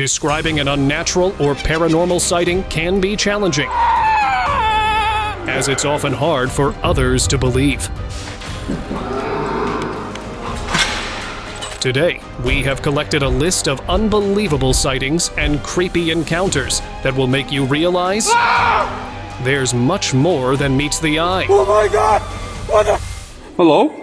Describing an unnatural or paranormal sighting can be challenging, as it's often hard for others to believe. Today, we have collected a list of unbelievable sightings and creepy encounters that will make you realize there's much more than meets the eye. Oh my God! What the? Hello?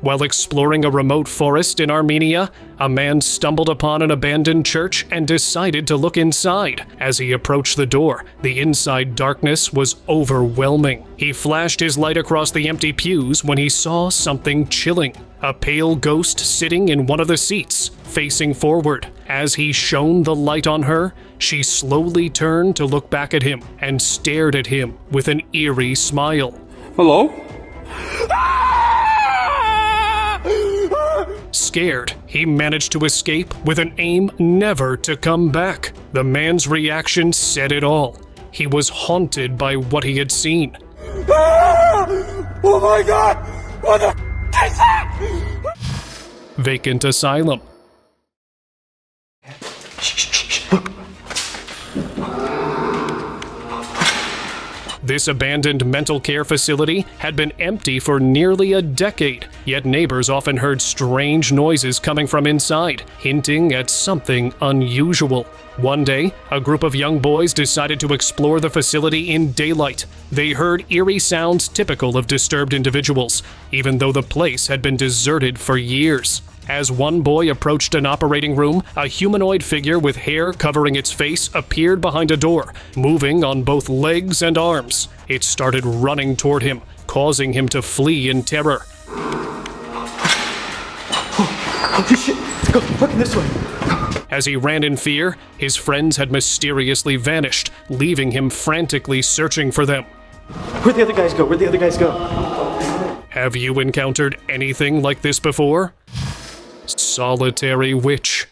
While exploring a remote forest in Armenia, a man stumbled upon an abandoned church and decided to look inside. As he approached the door, the inside darkness was overwhelming. He flashed his light across the empty pews when he saw something chilling. A pale ghost sitting in one of the seats, facing forward. As he shone the light on her, she slowly turned to look back at him and stared at him with an eerie smile. Hello? Scared, he managed to escape with an aim never to come back. The man's reaction said it all. He was haunted by what he had seen. Oh my God! What the is that? Vacant asylum. This abandoned mental care facility had been empty for nearly a decade, yet neighbors often heard strange noises coming from inside, hinting at something unusual. One day, a group of young boys decided to explore the facility in daylight. They heard eerie sounds typical of disturbed individuals, even though the place had been deserted for years. As one boy approached an operating room, a humanoid figure with hair covering its face appeared behind a door, moving on both legs and arms. It started running toward him, causing him to flee in terror. Oh shit! Go, fucking this way! As he ran in fear, his friends had mysteriously vanished, leaving him frantically searching for them. Where'd the other guys go? Where'd the other guys go? Have you encountered anything like this before? Solitary witch.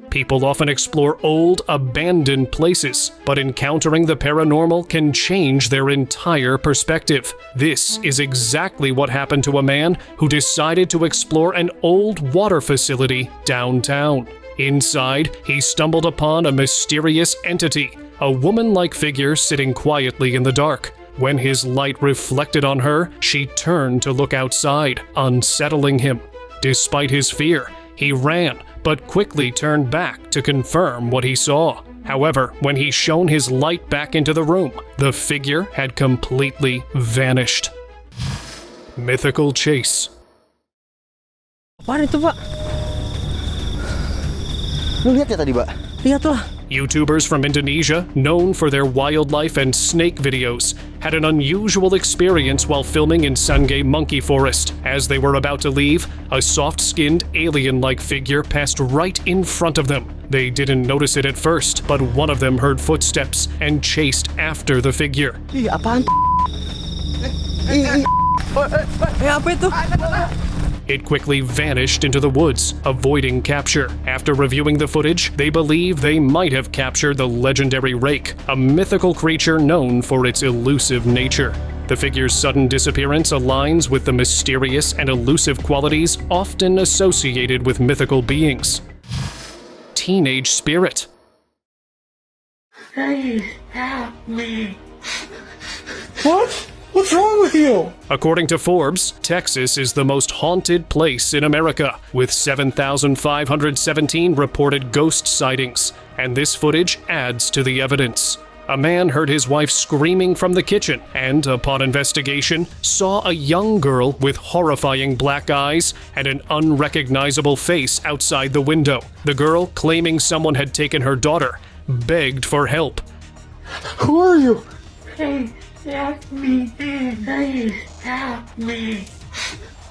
People often explore old, abandoned places, but encountering the paranormal can change their entire perspective. This is exactly what happened to a man who decided to explore an old water facility downtown. Inside, he stumbled upon a mysterious entity, a woman-like figure sitting quietly in the dark. When his light reflected on her, she turned to look outside, unsettling him. Despite his fear, he ran, but quickly turned back to confirm what he saw. However, when he shone his light back into the room, the figure had completely vanished. Mythical chase. Apaan itu, Pak? Lu lihat ya tadi, Pak? Lihat lah. YouTubers from Indonesia, known for their wildlife and snake videos, had an unusual experience while filming in Sangay Monkey Forest. As they were about to leave, a soft-skinned, alien-like figure passed right in front of them. They didn't notice it at first, but one of them heard footsteps and chased after the figure. Ih, apaan? Apa itu? It quickly vanished into the woods, avoiding capture. After reviewing the footage, they believe they might have captured the legendary rake, a mythical creature known for its elusive nature. The figure's sudden disappearance aligns with the mysterious and elusive qualities often associated with mythical beings. Teenage spirit. Please help me. What? What's wrong with you? According to Forbes, Texas is the most haunted place in America, with 7,517 reported ghost sightings, and this footage adds to the evidence. A man heard his wife screaming from the kitchen and, upon investigation, saw a young girl with horrifying black eyes and an unrecognizable face outside the window. The girl, claiming someone had taken her daughter, begged for help. Who are you? Please help me. Please help me.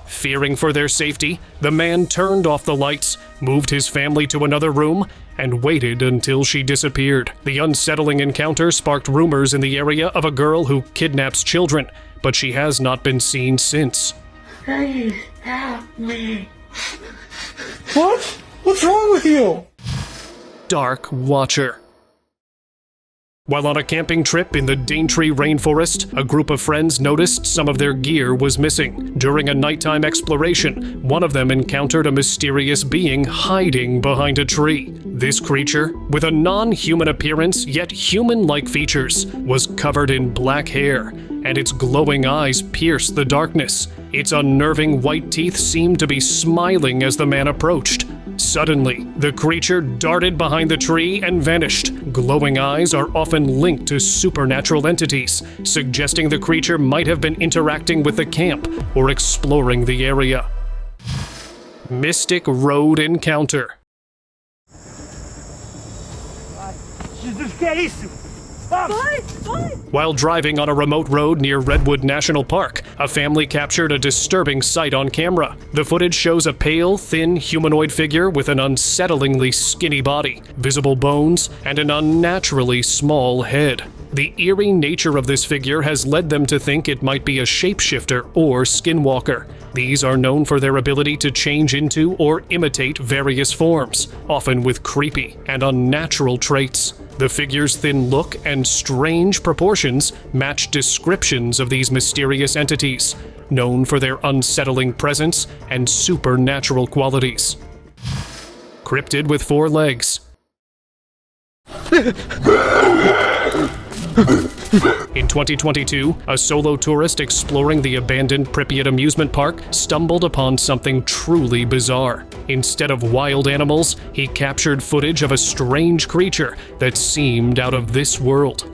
Fearing for their safety, the man turned off the lights, moved his family to another room, and waited until she disappeared. The unsettling encounter sparked rumors in the area of a girl who kidnaps children, but she has not been seen since. Please help me. What? What's wrong with you? Dark Watcher. While on a camping trip in the Daintree rainforest, a group of friends noticed some of their gear was missing. During a nighttime exploration, one of them encountered a mysterious being hiding behind a tree. This creature, with a non-human appearance yet human-like features, was covered in black hair, and its glowing eyes pierced the darkness. Its unnerving white teeth seemed to be smiling as the man approached. Suddenly, the creature darted behind the tree and vanished. Glowing eyes are often linked to supernatural entities, suggesting the creature might have been interacting with the camp or exploring the area. Mystic Road Encounter. Jesus, que é isso? While driving on a remote road near Redwood National Park, a family captured a disturbing sight on camera. The footage shows a pale, thin humanoid figure with an unsettlingly skinny body, visible bones, and an unnaturally small head. The eerie nature of this figure has led them to think it might be a shapeshifter or skinwalker. These are known for their ability to change into or imitate various forms, often with creepy and unnatural traits. The figure's thin look and strange proportions match descriptions of these mysterious entities, known for their unsettling presence and supernatural qualities. Cryptid with 4 legs. In 2022, a solo tourist exploring the abandoned Pripyat amusement park stumbled upon something truly bizarre. Instead of wild animals, he captured footage of a strange creature that seemed out of this world.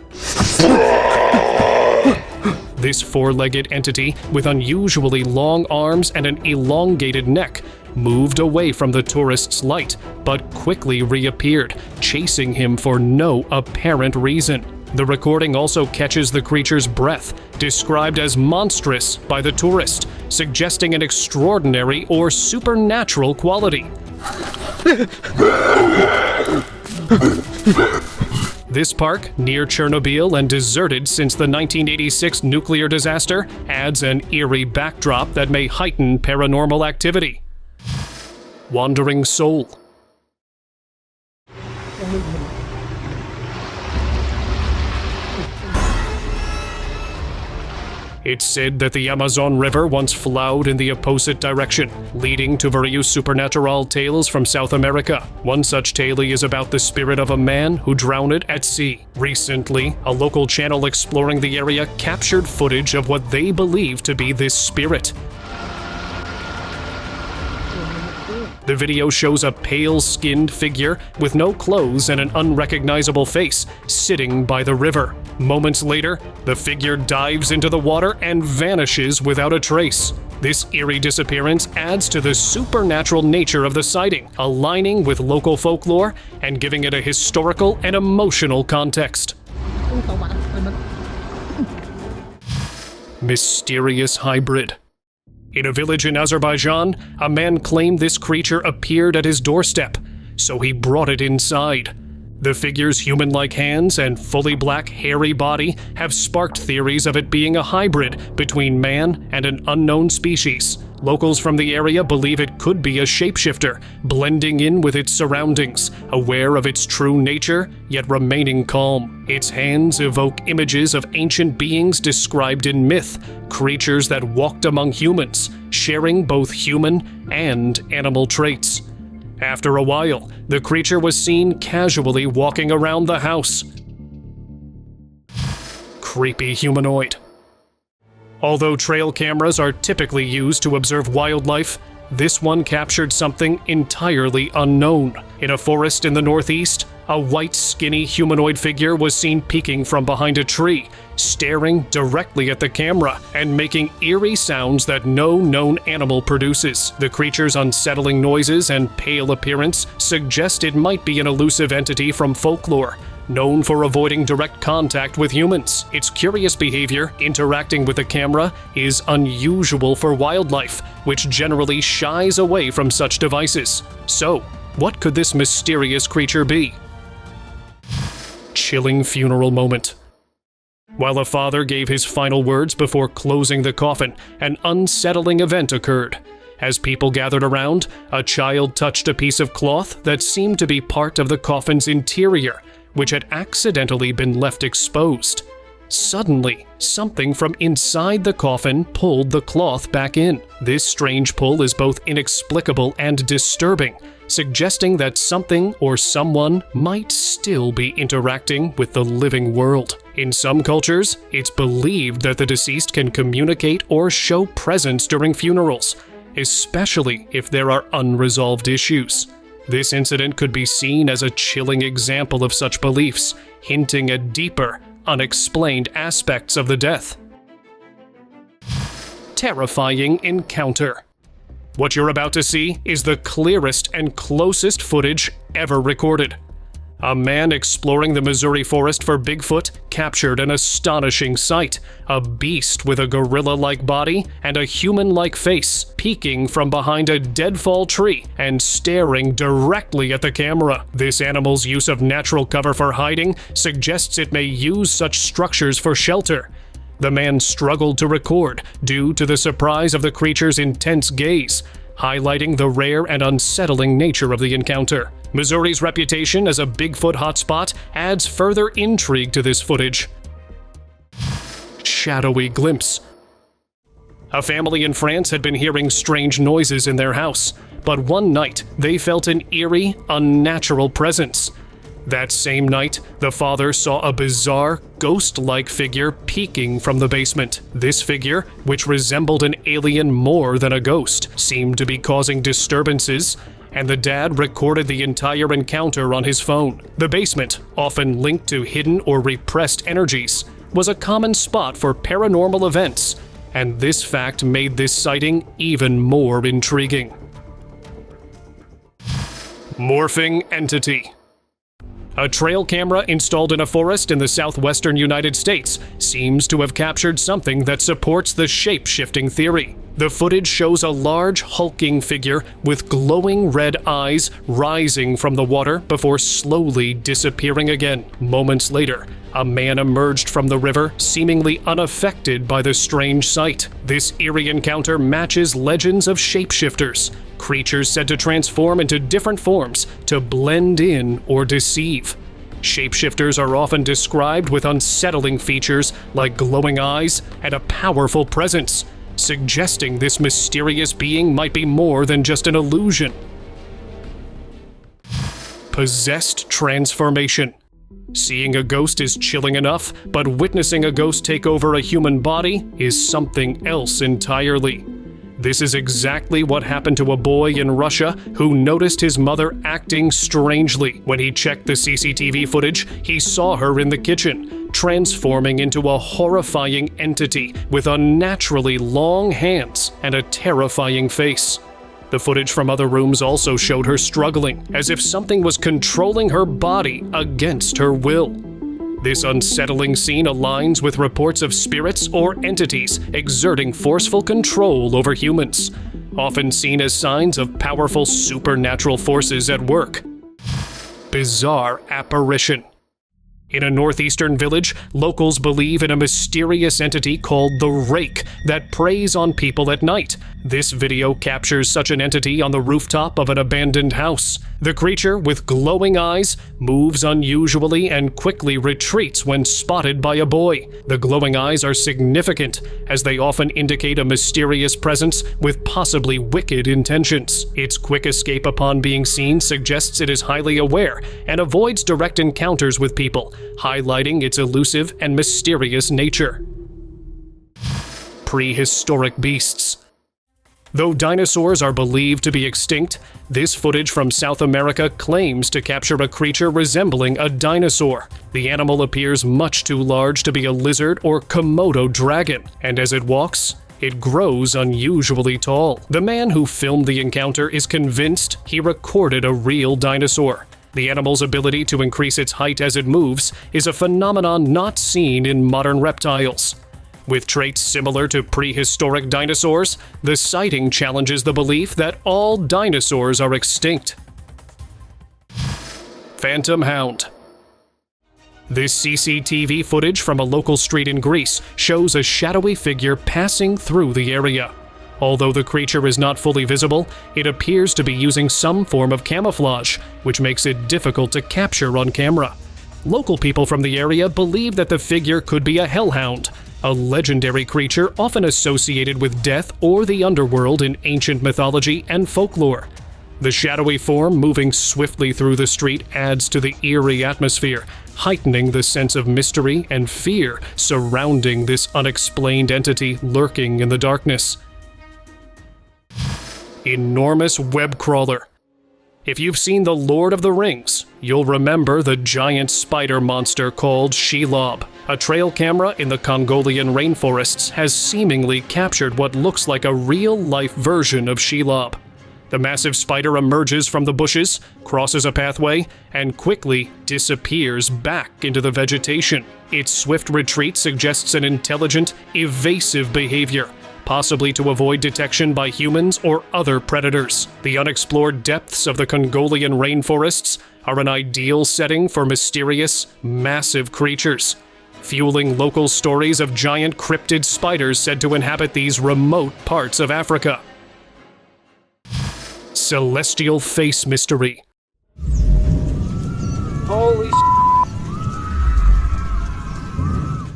This 4-legged entity, with unusually long arms and an elongated neck, moved away from the tourist's light, but quickly reappeared, chasing him for no apparent reason. The recording also catches the creature's breath, described as monstrous by the tourist, suggesting an extraordinary or supernatural quality. This park, near Chernobyl and deserted since the 1986 nuclear disaster, adds an eerie backdrop that may heighten paranormal activity. Wandering Soul. It's said that the Amazon River once flowed in the opposite direction, leading to various supernatural tales from South America. One such tale is about the spirit of a man who drowned at sea. Recently, a local channel exploring the area captured footage of what they believe to be this spirit. The video shows a pale-skinned figure with no clothes and an unrecognizable face sitting by the river. Moments later, the figure dives into the water and vanishes without a trace. This eerie disappearance adds to the supernatural nature of the sighting, aligning with local folklore and giving it a historical and emotional context. Mysterious hybrid. In a village in Azerbaijan, a man claimed this creature appeared at his doorstep, so he brought it inside. The figure's human-like hands and fully black, hairy body have sparked theories of it being a hybrid between man and an unknown species. Locals from the area believe it could be a shapeshifter, blending in with its surroundings, aware of its true nature, yet remaining calm. Its hands evoke images of ancient beings described in myth, creatures that walked among humans, sharing both human and animal traits. After a while, the creature was seen casually walking around the house. Creepy humanoid. Although trail cameras are typically used to observe wildlife, this one captured something entirely unknown. In a forest in the northeast, a white, skinny humanoid figure was seen peeking from behind a tree, staring directly at the camera and making eerie sounds that no known animal produces. The creature's unsettling noises and pale appearance suggest it might be an elusive entity from folklore, known for avoiding direct contact with humans. Its curious behavior, interacting with the camera, is unusual for wildlife, which generally shies away from such devices. So, what could this mysterious creature be? Chilling funeral moment. While a father gave his final words before closing the coffin, an unsettling event occurred. As people gathered around, a child touched a piece of cloth that seemed to be part of the coffin's interior, which had accidentally been left exposed. Suddenly, something from inside the coffin pulled the cloth back in. This strange pull is both inexplicable and disturbing, suggesting that something or someone might still be interacting with the living world. In some cultures, it's believed that the deceased can communicate or show presence during funerals, especially if there are unresolved issues. This incident could be seen as a chilling example of such beliefs, hinting at deeper, unexplained aspects of the death. Terrifying encounter. What you're about to see is the clearest and closest footage ever recorded. A man exploring the Missouri forest for Bigfoot captured an astonishing sight: a beast with a gorilla-like body and a human-like face peeking from behind a deadfall tree and staring directly at the camera. This animal's use of natural cover for hiding suggests it may use such structures for shelter. The man struggled to record due to the surprise of the creature's intense gaze, highlighting the rare and unsettling nature of the encounter. Missouri's reputation as a Bigfoot hotspot adds further intrigue to this footage. Shadowy glimpse. A family in France had been hearing strange noises in their house, but one night they felt an eerie, unnatural presence. That same night, the father saw a bizarre, ghost-like figure peeking from the basement. This figure, which resembled an alien more than a ghost, seemed to be causing disturbances, and the dad recorded the entire encounter on his phone. The basement, often linked to hidden or repressed energies, was a common spot for paranormal events, and this fact made this sighting even more intriguing. Morphing entity. A trail camera installed in a forest in the southwestern United States seems to have captured something that supports the shape-shifting theory. The footage shows a large, hulking figure with glowing red eyes rising from the water before slowly disappearing again. Moments later, a man emerged from the river, seemingly unaffected by the strange sight. This eerie encounter matches legends of shapeshifters, creatures said to transform into different forms to blend in or deceive. Shapeshifters are often described with unsettling features like glowing eyes and a powerful presence, suggesting this mysterious being might be more than just an illusion. Possessed transformation. Seeing a ghost is chilling enough, but witnessing a ghost take over a human body is something else entirely. This is exactly what happened to a boy in Russia who noticed his mother acting strangely. When he checked the CCTV footage, he saw her in the kitchen, transforming into a horrifying entity with unnaturally long hands and a terrifying face. The footage from other rooms also showed her struggling, as if something was controlling her body against her will. This unsettling scene aligns with reports of spirits or entities exerting forceful control over humans, often seen as signs of powerful supernatural forces at work. Bizarre apparition. In a northeastern village, locals believe in a mysterious entity called the rake that preys on people at night. This video captures such an entity on the rooftop of an abandoned house. The creature, with glowing eyes, moves unusually and quickly retreats when spotted by a boy. The glowing eyes are significant, as they often indicate a mysterious presence with possibly wicked intentions. Its quick escape upon being seen suggests it is highly aware and avoids direct encounters with people, highlighting its elusive and mysterious nature. Prehistoric beasts. Though dinosaurs are believed to be extinct, this footage from South America claims to capture a creature resembling a dinosaur. The animal appears much too large to be a lizard or Komodo dragon, and as it walks, it grows unusually tall. The man who filmed the encounter is convinced he recorded a real dinosaur. The animal's ability to increase its height as it moves is a phenomenon not seen in modern reptiles. With traits similar to prehistoric dinosaurs, the sighting challenges the belief that all dinosaurs are extinct. Phantom hound. This CCTV footage from a local street in Greece shows a shadowy figure passing through the area. Although the creature is not fully visible, it appears to be using some form of camouflage, which makes it difficult to capture on camera. Local people from the area believe that the figure could be a hellhound, a legendary creature often associated with death or the underworld in ancient mythology and folklore. The shadowy form moving swiftly through the street adds to the eerie atmosphere, heightening the sense of mystery and fear surrounding this unexplained entity lurking in the darkness. Enormous web crawler. If you've seen The Lord of the Rings, you'll remember the giant spider monster called Shelob. A trail camera in the Congolian rainforests has seemingly captured what looks like a real-life version of Shelob. The massive spider emerges from the bushes, crosses a pathway, and quickly disappears back into the vegetation. Its swift retreat suggests an intelligent, evasive behavior, possibly to avoid detection by humans or other predators. The unexplored depths of the Congolian rainforests are an ideal setting for mysterious, massive creatures, fueling local stories of giant cryptid spiders said to inhabit these remote parts of Africa. Celestial face mystery. Holy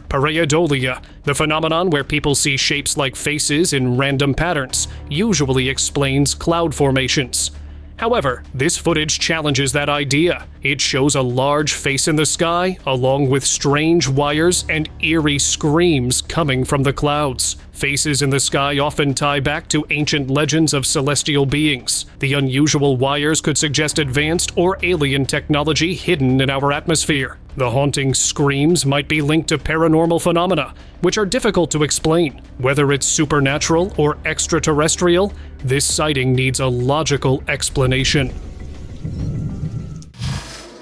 Pareidolia, the phenomenon where people see shapes like faces in random patterns, usually explains cloud formations. However, this footage challenges that idea. It shows a large face in the sky, along with strange wires and eerie screams coming from the clouds. Faces in the sky often tie back to ancient legends of celestial beings. The unusual wires could suggest advanced or alien technology hidden in our atmosphere. The haunting screams might be linked to paranormal phenomena, which are difficult to explain. Whether it's supernatural or extraterrestrial, this sighting needs a logical explanation.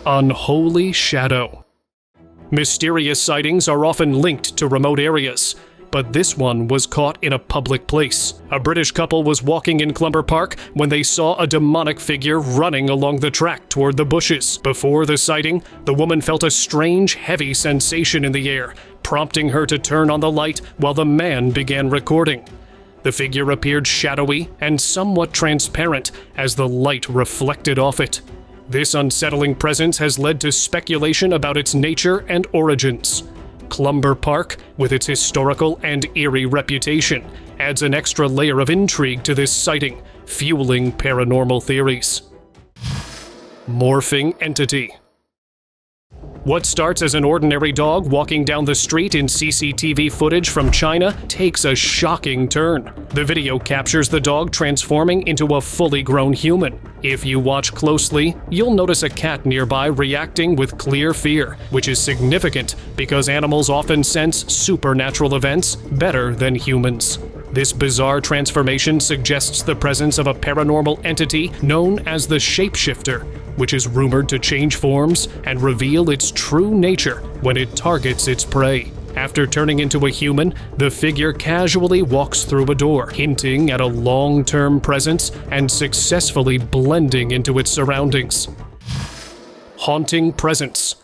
Unholy shadow. Mysterious sightings are often linked to remote areas, but this one was caught in a public place. A British couple was walking in Clumber Park when they saw a demonic figure running along the track toward the bushes. Before the sighting, the woman felt a strange, heavy sensation in the air, prompting her to turn on the light while the man began recording. The figure appeared shadowy and somewhat transparent as the light reflected off it. This unsettling presence has led to speculation about its nature and origins. Clumber Park, with its historical and eerie reputation, adds an extra layer of intrigue to this sighting, fueling paranormal theories. Morphing entity. What starts as an ordinary dog walking down the street in CCTV footage from China takes a shocking turn. The video captures the dog transforming into a fully grown human. If you watch closely, you'll notice a cat nearby reacting with clear fear, which is significant because animals often sense supernatural events better than humans. This bizarre transformation suggests the presence of a paranormal entity known as the shapeshifter, which is rumored to change forms and reveal its true nature when it targets its prey. After turning into a human, the figure casually walks through a door, hinting at a long-term presence and successfully blending into its surroundings. Haunting presence.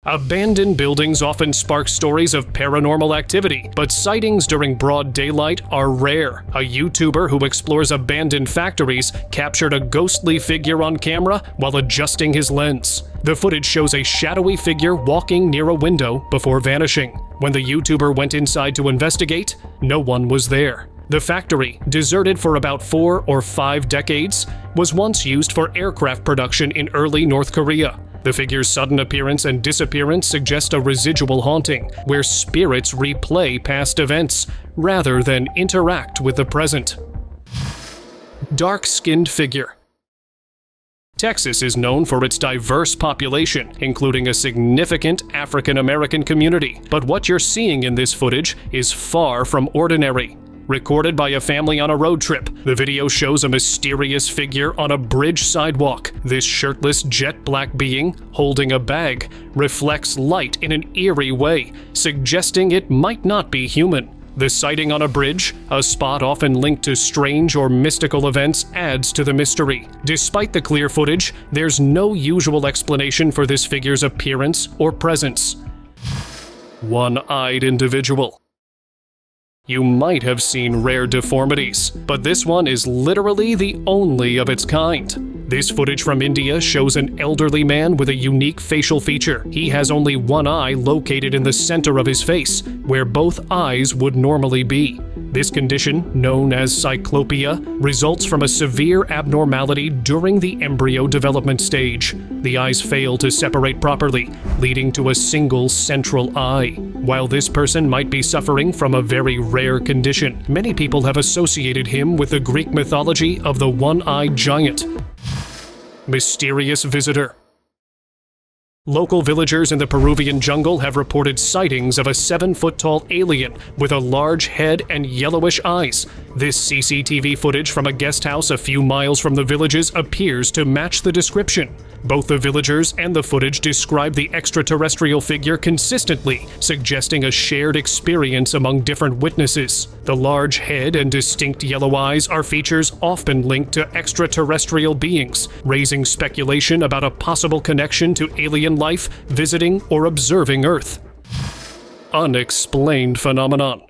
Abandoned buildings often spark stories of paranormal activity, but sightings during broad daylight are rare. A YouTuber who explores abandoned factories captured a ghostly figure on camera while adjusting his lens. The footage shows a shadowy figure walking near a window before vanishing. When the YouTuber went inside to investigate, no one was there. The factory, deserted for about 4 or 5 decades, was once used for aircraft production in early North Korea. The figure's sudden appearance and disappearance suggest a residual haunting, where spirits replay past events rather than interact with the present. Dark-skinned figure. Texas is known for its diverse population, including a significant African American community, but what you're seeing in this footage is far from ordinary. Recorded by a family on a road trip, the video shows a mysterious figure on a bridge sidewalk. This shirtless, jet-black being, holding a bag, reflects light in an eerie way, suggesting it might not be human. The sighting on a bridge, a spot often linked to strange or mystical events, adds to the mystery. Despite the clear footage, there's no usual explanation for this figure's appearance or presence. One-eyed individual. You might have seen rare deformities, but this one is literally the only of its kind. This footage from India shows an elderly man with a unique facial feature. He has only one eye located in the center of his face, where both eyes would normally be. This condition, known as cyclopia, results from a severe abnormality during the embryo development stage. The eyes fail to separate properly, leading to a single central eye. While this person might be suffering from a very rare condition, many people have associated him with the Greek mythology of the one-eyed giant. Mysterious visitor. Local villagers in the Peruvian jungle have reported sightings of a 7-foot-tall alien with a large head and yellowish eyes. This CCTV footage from a guest house a few miles from the villages appears to match the description. Both the villagers and the footage describe the extraterrestrial figure consistently, suggesting a shared experience among different witnesses. The large head and distinct yellow eyes are features often linked to extraterrestrial beings, raising speculation about a possible connection to alien life visiting or observing Earth. Unexplained phenomenon.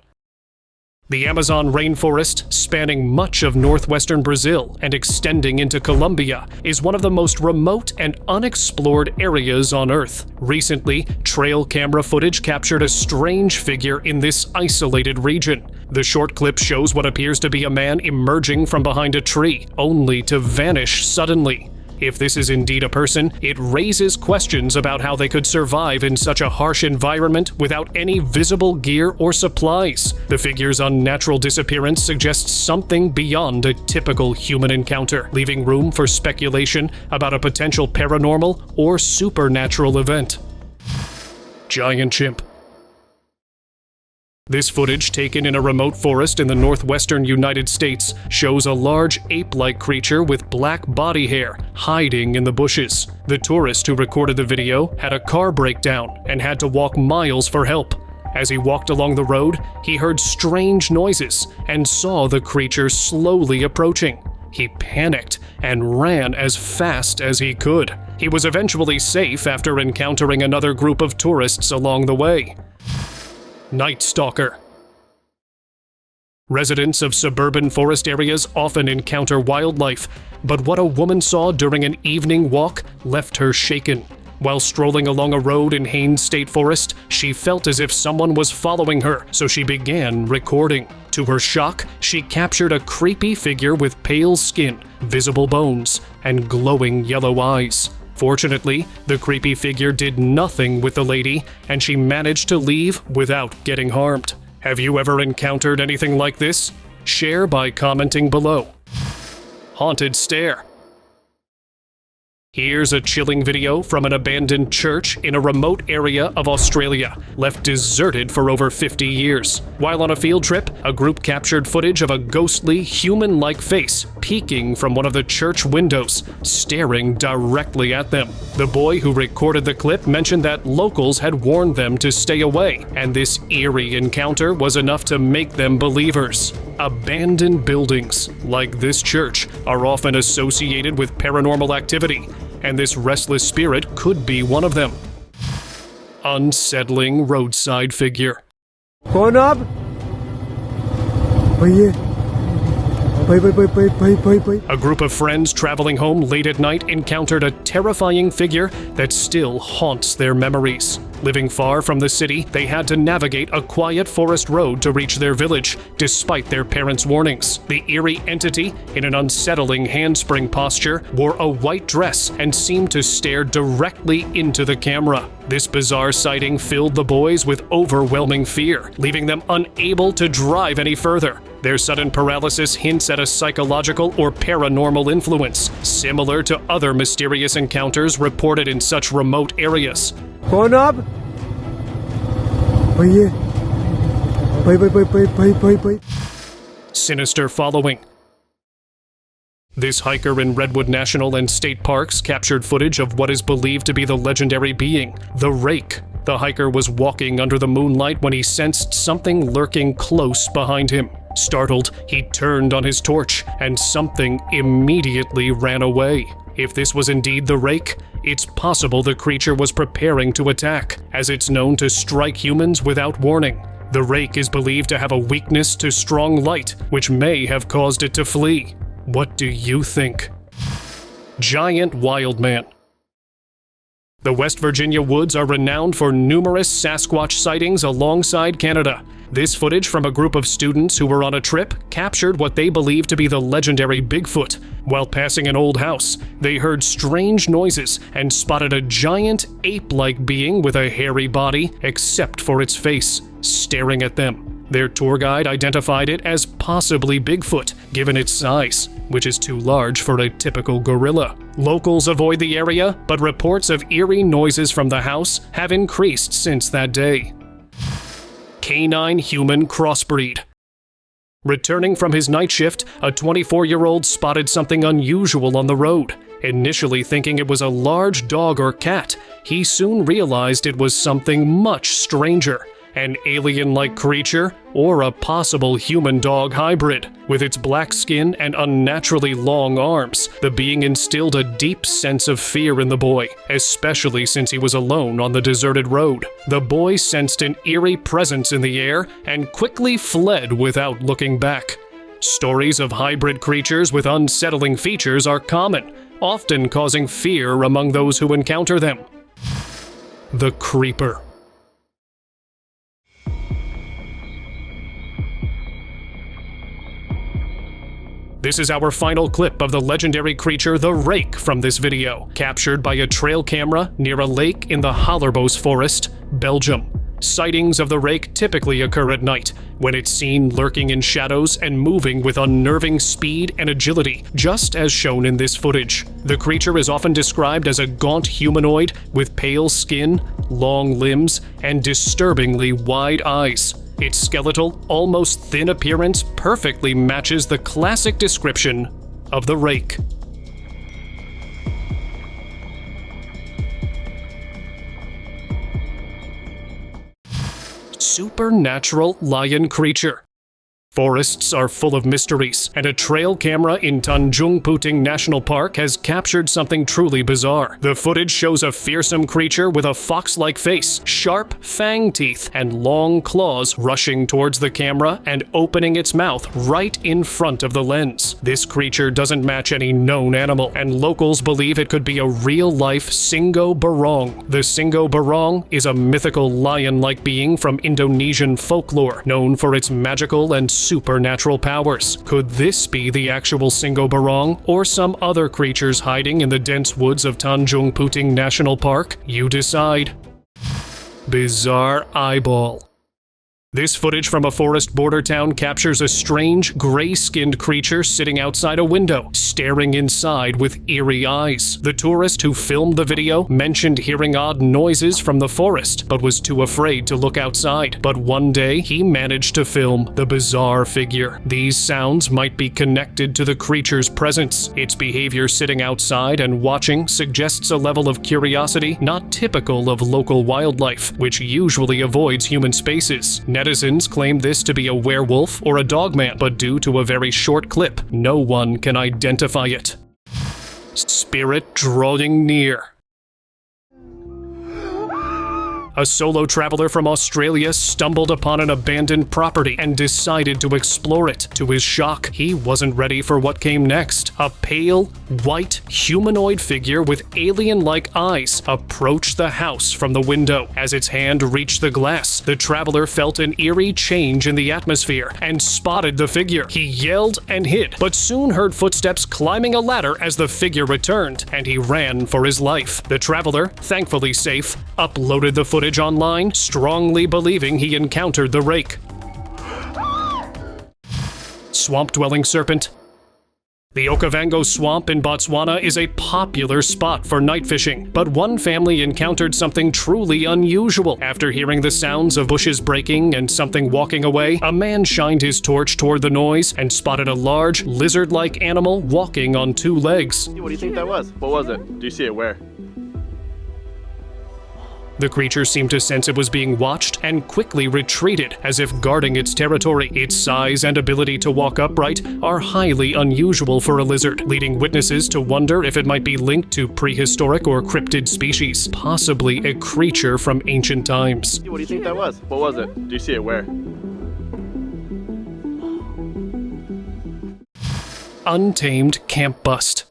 The Amazon rainforest, spanning much of northwestern Brazil and extending into Colombia, is one of the most remote and unexplored areas on Earth. Recently, trail camera footage captured a strange figure in this isolated region. The short clip shows what appears to be a man emerging from behind a tree, only to vanish suddenly. If this is indeed a person, it raises questions about how they could survive in such a harsh environment without any visible gear or supplies. The figure's unnatural disappearance suggests something beyond a typical human encounter, leaving room for speculation about a potential paranormal or supernatural event. Giant chimp. This footage, taken in a remote forest in the northwestern United States, shows a large ape-like creature with black body hair hiding in the bushes. The tourist who recorded the video had a car breakdown and had to walk miles for help. As he walked along the road, he heard strange noises and saw the creature slowly approaching. He panicked and ran as fast as he could. He was eventually safe after encountering another group of tourists along the way. Night stalker. Residents of suburban forest areas often encounter wildlife, but what a woman saw during an evening walk left her shaken. While strolling along a road in Haines State Forest, she felt as if someone was following her, so she began recording. To her shock, she captured a creepy figure with pale skin, visible bones, and glowing yellow eyes. Fortunately, the creepy figure did nothing with the lady, and she managed to leave without getting harmed. Have you ever encountered anything like this? Share by commenting below. Haunted stare. Here's a chilling video from an abandoned church in a remote area of Australia, left deserted for over 50 years. While on a field trip, a group captured footage of a ghostly, human-like face peeking from one of the church windows, staring directly at them. The boy who recorded the clip mentioned that locals had warned them to stay away, and this eerie encounter was enough to make them believers. Abandoned buildings, like this church, are often associated with paranormal activity, and this restless spirit could be one of them. Unsettling roadside figure. Kौन आप? A group of friends traveling home late at night encountered a terrifying figure that still haunts their memories. Living far from the city, they had to navigate a quiet forest road to reach their village, despite their parents' warnings. The eerie entity, in an unsettling handspring posture, wore a white dress and seemed to stare directly into the camera. This bizarre sighting filled the boys with overwhelming fear, leaving them unable to drive any further. Their sudden paralysis hints at a psychological or paranormal influence, similar to other mysterious encounters reported in such remote areas. कौन आप? Sinister following. This hiker in Redwood National and State Parks captured footage of what is believed to be the legendary being, the rake. The hiker was walking under the moonlight when he sensed something lurking close behind him. Startled, he turned on his torch, and something immediately ran away. If this was indeed the rake, it's possible the creature was preparing to attack, as it's known to strike humans without warning. The rake is believed to have a weakness to strong light, which may have caused it to flee. What do you think? Giant wildman. The West Virginia woods are renowned for numerous Sasquatch sightings alongside Canada. This footage from a group of students who were on a trip captured what they believe to be the legendary Bigfoot. While passing an old house, they heard strange noises and spotted a giant ape-like being with a hairy body, except for its face, staring at them. Their tour guide identified it as possibly Bigfoot, given its size, which is too large for a typical gorilla. Locals avoid the area, but reports of eerie noises from the house have increased since that day. Canine-human crossbreed. Returning from his night shift, a 24-year-old spotted something unusual on the road. Initially thinking it was a large dog or cat, he soon realized it was something much stranger. An alien-like creature, or a possible human-dog hybrid. With its black skin and unnaturally long arms, the being instilled a deep sense of fear in the boy, especially since he was alone on the deserted road. The boy sensed an eerie presence in the air and quickly fled without looking back. Stories of hybrid creatures with unsettling features are common, often causing fear among those who encounter them. The Creeper. This is our final clip of the legendary creature the Rake from this video, captured by a trail camera near a lake in the Hollerbos Forest, Belgium. Sightings of the Rake typically occur at night, when it's seen lurking in shadows and moving with unnerving speed and agility, just as shown in this footage. The creature is often described as a gaunt humanoid with pale skin, long limbs, and disturbingly wide eyes. Its skeletal, almost thin appearance perfectly matches the classic description of the Rake. Supernatural lion creature. Forests are full of mysteries, and a trail camera in Tanjung Puting National Park has captured something truly bizarre. The footage shows a fearsome creature with a fox-like face, sharp fang teeth, and long claws rushing towards the camera and opening its mouth right in front of the lens. This creature doesn't match any known animal, and locals believe it could be a real-life Singo Barong. The Singo Barong is a mythical lion-like being from Indonesian folklore, known for its magical and supernatural powers. Could this be the actual Singo Barong, or some other creatures hiding in the dense woods of Tanjung Puting National Park? You decide. Bizarre eyeball. This footage from a forest border town captures a strange, gray-skinned creature sitting outside a window, staring inside with eerie eyes. The tourist who filmed the video mentioned hearing odd noises from the forest, but was too afraid to look outside. But one day, he managed to film the bizarre figure. These sounds might be connected to the creature's presence. Its behavior sitting outside and watching suggests a level of curiosity not typical of local wildlife, which usually avoids human spaces. Netizens claim this to be a werewolf or a dogman, but due to a very short clip, no one can identify it. Spirit drawing near. A solo traveler from Australia stumbled upon an abandoned property and decided to explore it. To his shock, he wasn't ready for what came next. A pale, white, humanoid figure with alien-like eyes approached the house from the window. As its hand reached the glass, the traveler felt an eerie change in the atmosphere and spotted the figure. He yelled and hid, but soon heard footsteps climbing a ladder as the figure returned, and he ran for his life. The traveler, thankfully safe, uploaded the footage online, strongly believing he encountered the Rake. Swamp-dwelling serpent. The Okavango Swamp in Botswana is a popular spot for night fishing, but one family encountered something truly unusual. After hearing the sounds of bushes breaking and something walking away, a man shined his torch toward the noise and spotted a large, lizard-like animal walking on two legs. What do you think that was? What was it? Do you see it where? The creature seemed to sense it was being watched and quickly retreated, as if guarding its territory. Its size and ability to walk upright are highly unusual for a lizard, leading witnesses to wonder if it might be linked to prehistoric or cryptid species, possibly a creature from ancient times. What do you think that was? What was it? Do you see it where? Untamed camp bust.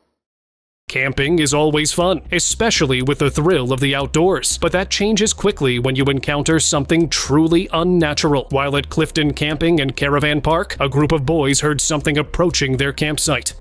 Camping is always fun, especially with the thrill of the outdoors, but that changes quickly when you encounter something truly unnatural. While at Clifton Camping and Caravan Park, a group of boys heard something approaching their campsite.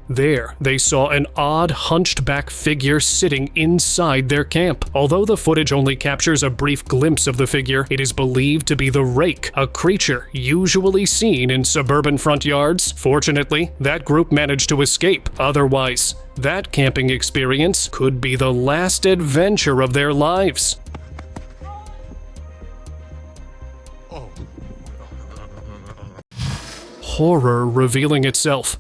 There, they saw an odd, hunched-back figure sitting inside their camp. Although the footage only captures a brief glimpse of the figure, it is believed to be the rake, a creature usually seen in suburban front yards. Fortunately, that group managed to escape. Otherwise, that camping experience could be the last adventure of their lives. Horror revealing itself.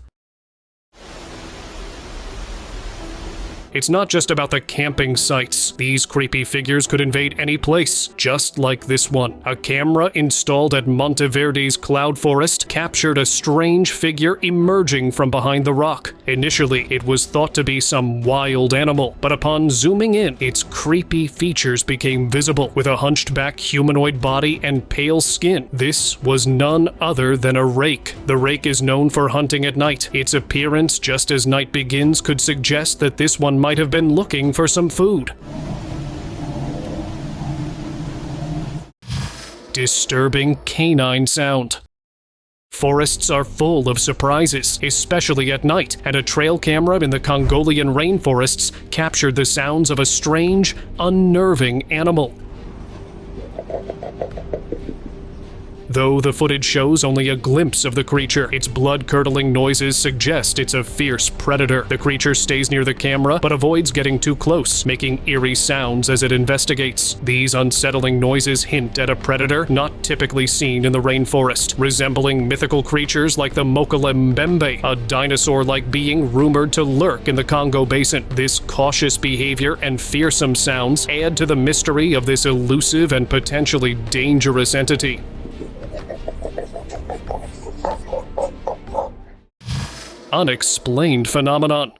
It's not just about the camping sites. These creepy figures could invade any place, just like this one. A camera installed at Monteverde's cloud forest captured a strange figure emerging from behind the rock. Initially, it was thought to be some wild animal, but upon zooming in, its creepy features became visible. With a hunched-back humanoid body and pale skin, this was none other than a rake. The rake is known for hunting at night. Its appearance just as night begins could suggest that this one might have been looking for some food. Disturbing canine sound. Forests are full of surprises, especially at night, and a trail camera in the Congolian rainforests captured the sounds of a strange, unnerving animal. Though the footage shows only a glimpse of the creature, its blood-curdling noises suggest it's a fierce predator. The creature stays near the camera, but avoids getting too close, making eerie sounds as it investigates. These unsettling noises hint at a predator not typically seen in the rainforest, resembling mythical creatures like the Mokele Mbembe, a dinosaur-like being rumored to lurk in the Congo Basin. This cautious behavior and fearsome sounds add to the mystery of this elusive and potentially dangerous entity. Unexplained phenomenon.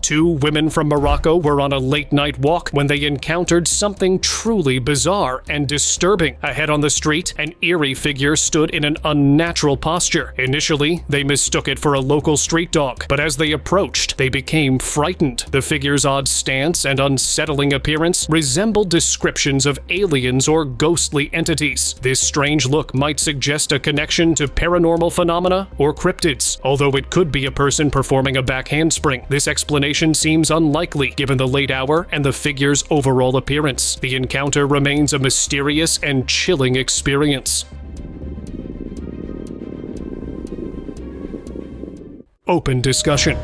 Two women from Morocco were on a late-night walk when they encountered something truly bizarre and disturbing. Ahead on the street, an eerie figure stood in an unnatural posture. Initially, they mistook it for a local street dog, but as they approached, they became frightened. The figure's odd stance and unsettling appearance resembled descriptions of aliens or ghostly entities. This strange look might suggest a connection to paranormal phenomena or cryptids, although it could be a person performing a back handspring. This explanation seems unlikely given the late hour and the figure's overall appearance. The encounter remains a mysterious and chilling experience. Open discussion.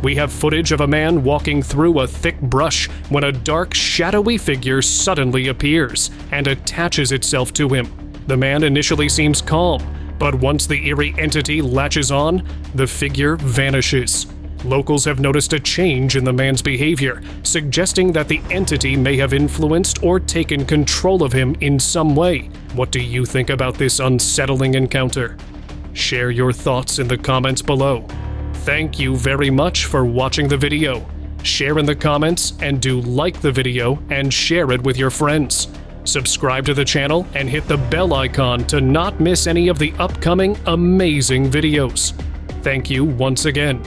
We have footage of a man walking through a thick brush when a dark, shadowy figure suddenly appears and attaches itself to him. The man initially seems calm, but once the eerie entity latches on, the figure vanishes. Locals have noticed a change in the man's behavior, suggesting that the entity may have influenced or taken control of him in some way. What do you think about this unsettling encounter? Share your thoughts in the comments below. Thank you very much for watching the video. Share in the comments and do like the video and share it with your friends. Subscribe to the channel and hit the bell icon to not miss any of the upcoming amazing videos. Thank you once again.